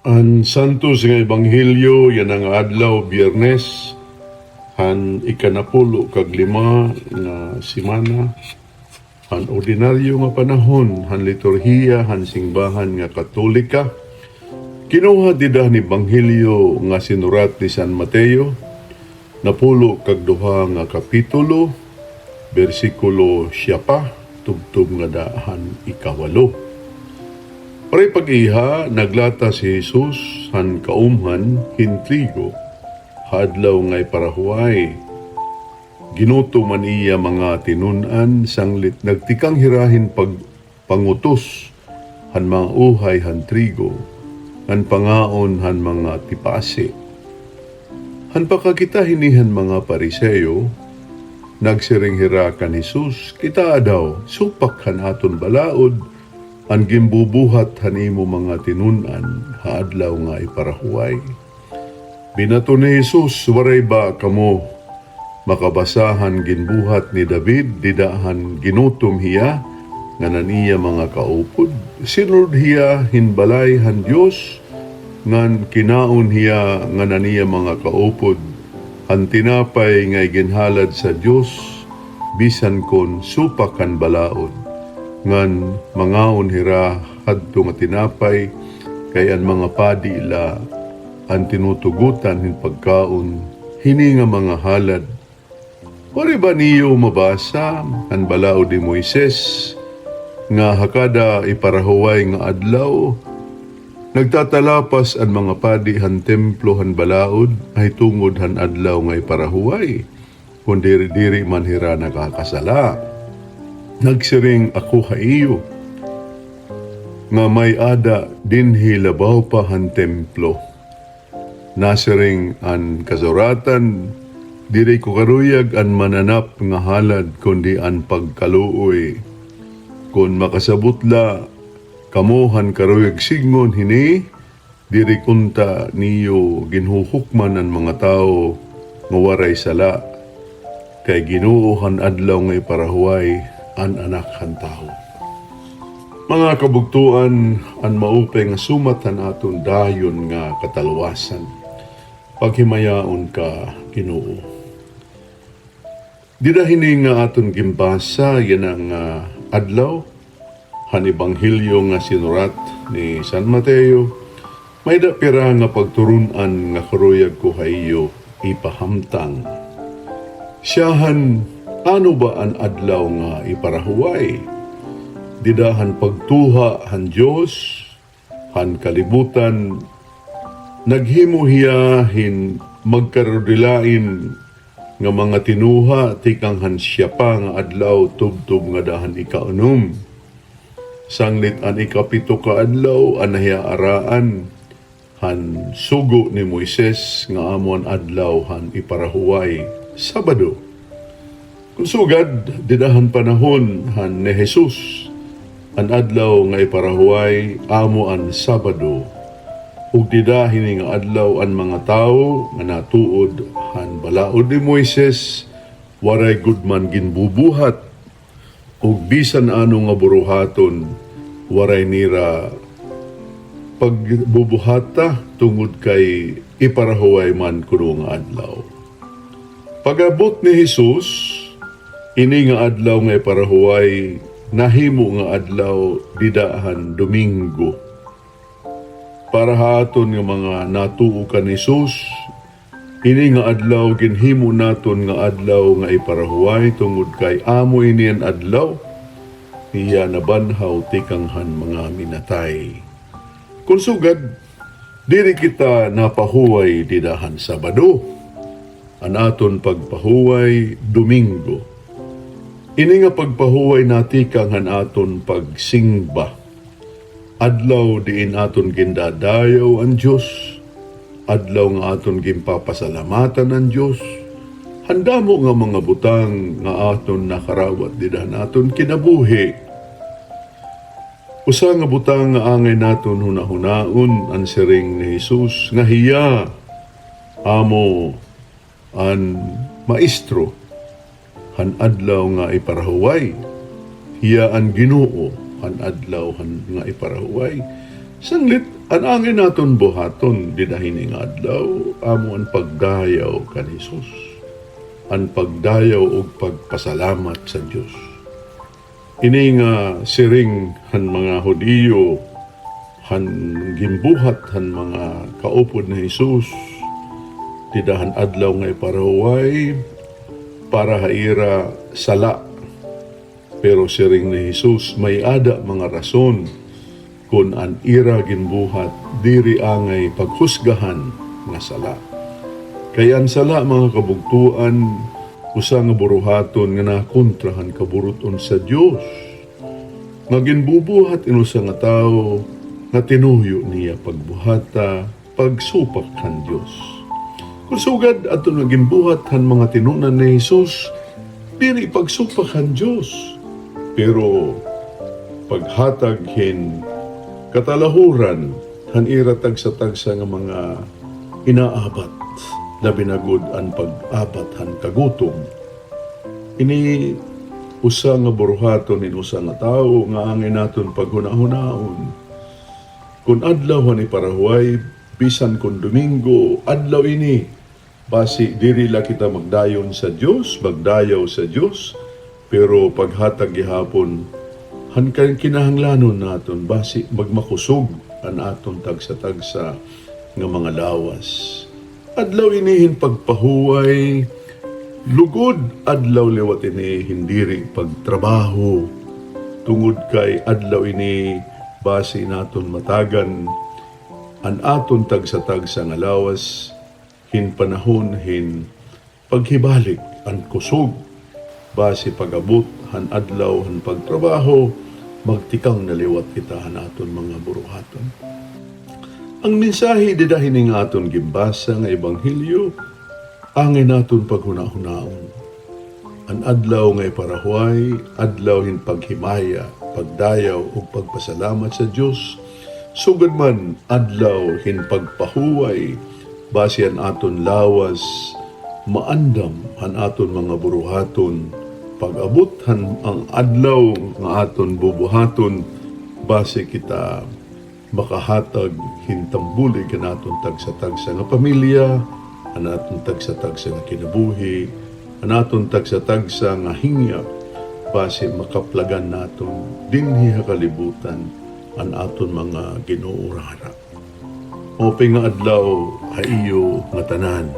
Ang santos nga ebanghelyo yan ang adlaw Biyernes han ikanapulo kag lima nga semana han ordinaryo nga panahon han liturhiya han simbahan nga Katolika. Kinuha dida ni ebanghelyo nga sinurat ni San Mateo napulo kag duha nga kapitulo bersikulo 7 tubtob nga daan ikawalo. Paray pag-iha, naglata si Jesus han kaumhan hintrigo, hadlaw ngay parahuay. Ginuto man iya mga tinunan, sanglit nagtikang hirahin pangutos han mga uhay han trigo, han pangaon han mga tipase. Han pakakita hinihan mga pariseyo, nagsiring hira kan Jesus, kita daw, supak han aton balaod, ang gimbubuhat hanimo mga tinunan, haadlaw nga iparahuay. Binato ni Jesus, waray ba kamo makabasahan ginbuhat ni David, didahan ginutom hiya, nga naniya mga kaupod. Sinod hiya hinbalay han Diyos, ngan kinaon hiya nga naniya mga kaupod. Han tinapay nga ginhalad sa Diyos, bisan kon supakan balaod. Ngan mangaon hira hadto nga tinapay kay ang mga padi ila ang tinutugutan hin pagkaon hini nga mga halad. Wari ba niyo mabasa ang balao di Moises nga hakada iparahuway nga adlaw nagtatalapas ang mga padi han templo han balaod ay tungod han adlaw nga iparahuway kun diri man hira nakakasala. Nagsiring ako haiyo, nga may ada dinhi labaw pa han templo. Nasiring an kasuratan, diri ko karuyag an mananap nga halad kundi an pagkaluoy. Kung makasabutla, kamuhan karuyag sigmon hini, diri kunta niyo ginhuhukman ang mga tao nga waray sala. Kay ginuuhan adlaw ngay parahuway, an anak han tao. Mga kabugtuan, an maupay nga sumatan aton dayon nga katalwasan. Paghimayaon ka, Ginoo. Dida hini nga aton gimbasa, yan ang adlaw, han ebanghelyo nga sinurat ni San Mateo, may dapira nga pagturunan nga karuyag ko hayo ipahamtang. Siyahan, ano ba ang adlaw nga iparahuway? Didahan pagtuha han Diyos, han kalibutan, naghimuhiyahin magkarudilain nga mga tinuha, tikang han siya pa nga adlaw tubtub nga dahan ikaunom. Sanglit an ikapito ka adlaw, anahiya araan, han sugo ni Moises nga amon adlaw han iparahuway, Sabado. Kung sugad, didahan panahon han ni Jesus, ang adlaw nga iparahuway, amo ang Sabado. Ug didahin nga adlaw ang mga tao nga natuod han balaod ni Moises, waray gudman ginbubuhat, ug bisan ano nga buruhaton, waray nira pagbubuhata tungod kay iparahuway man kuno nga adlaw. Pag-abot ni Jesus, ini nga adlaw nga iparahuway, nahimo nga adlaw didahan Domingo. Para haton nga mga natuo kan Jesus, ini nga adlaw ginhimo naton nga adlaw nga iparahuway tungod kay amo ini ang adlaw, iya nabanhaw tikanghan mga minatay. Kung sugad, diri kita napahuway didahan Sabado, an aton pagpahuway Domingo. Ini nga pagpahuway natikang han aton pagsingba. Adlaw diin aton gindadayaw ang Diyos. Adlaw nga aton gimpapasalamatan ang Diyos. Handa mo nga mga butang nga aton nakarawat didahan aton kinabuhi. Usa nga butang nga angay naton hunahunaon ang siring ni Jesus nga hiya amo an maestro. Han adlaw nga iparahuway, hiya ang Ginoo han adlaw nga iparahuway. Sanglit, anangin naton buhaton, dinahining adlaw, amo ang pagdayaw kan Jesus. Ang pagdayaw o pagpasalamat sa Diyos. Ini nga siring han mga Hudiyo, han gimbuhat han mga kaupod na Jesus, tidahan adlaw nga iparahuway, para haira sala. Pero siring ni Jesus, may ada mga rason kung an ira ginbuhat, diri angay paghusgahan nga sala. Kaya ang sala mga kabugtuan, usa nga buruhaton nga nakontrahan kaburuton sa Dios. Nga ginbubuhat inusa nga tao, nga tinuyo niya pagbuhata, pagsupak kan Dios. Kung sugad ato nga ginbuhat han mga tinunan ni Jesus, diri pagsupak kan Dios. Pero paghatag hin katalahuran han iratag sa tagsa nga mga inaabat, labi na gud ang pag-abat han kagutom. Ini usa nga buruhaton in usa nga tao nga angay naton paghuna-hunaon. Kung adlaw han iparahuway, bisan kung Domingo, adlaw ini, basi diri la kita magdayon sa Dios, magdayaw sa Dios, pero paghatag gihapon han kinahanglanon naton basi magmakusog an aton tagsa-tagsa nga mga lawas. Adlaw inihin pagpahuway, lugod adlaw liwat ini hindiri pagtrabaho. Tungod kay adlaw ini basi naton matagan an aton tagsa-tagsa nga lawas, hin panahon hin paghibalik an kusog, basi pagabot han adlaw han pagtrabaho, magtikang naliwat kita han aton mga buruhaton. Ang mensahe didahining aton gimbasa nga ebanghelyo, angay naton paghuna-hunaon. An adlaw nga iparahuway, adlaw hin paghimaya, pagdayaw ug pagpasalamat sa Dios. Sugad man adlaw hin pagpahuway, basi an aton lawas, maandam han aton mga buruhaton, pag-abot han ang adlaw nga aton bubuhaton, base kita makahatag hintambuli kanaton tagsa-tagsa nga pamilya, anaton tagsa-tagsa nga kinabuhi, anaton tagsa-tagsa nga hingyap, base makaplagan naton dinhi kalibutan an aton mga ginuurara. Openg nga adlaw haiyo nga tanan.